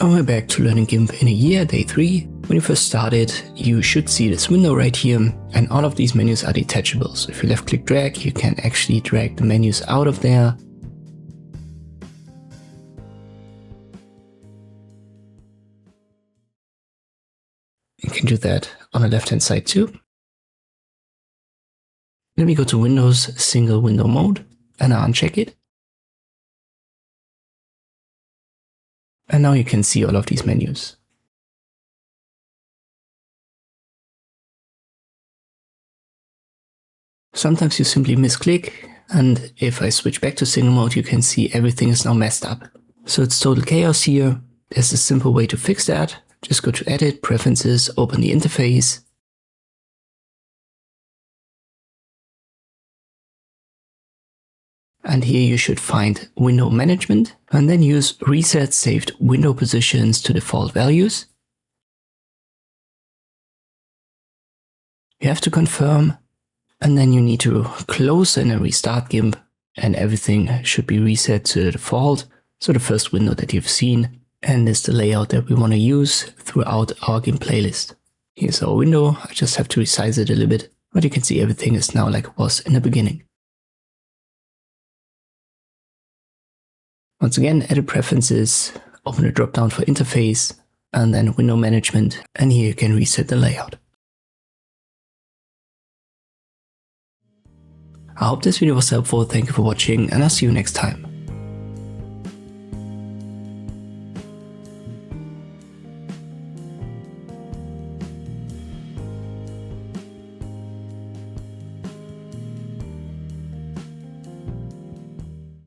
And we're back to learning Gimp in a year, day 3. When you first started, you should see this window right here, and all of these menus are detachable. So if you left click drag, you can actually drag the menus out of there. You can do that on the left hand side too. Then we go to Windows, single window mode, and I uncheck it. And now you can see all of these menus. Sometimes you simply misclick, and if I switch back to single mode, you can see everything is now messed up. So it's total chaos here. There's a simple way to fix that. Just go to Edit, Preferences, open the interface. And here you should find Window Management, and then use Reset Saved Window Positions to Default Values. You have to confirm, and then you need to close and then restart Gimp, and everything should be reset to the default. So the first window that you've seen, and this is the layout that we want to use throughout our Gimp playlist. Here's our window. I just have to resize it a little bit, but you can see everything is now like it was in the beginning. Once again, Edit Preferences, open the drop down for Interface, and then Window Management, and here you can reset the layout. I hope this video was helpful. Thank you for watching, and I'll see you next time.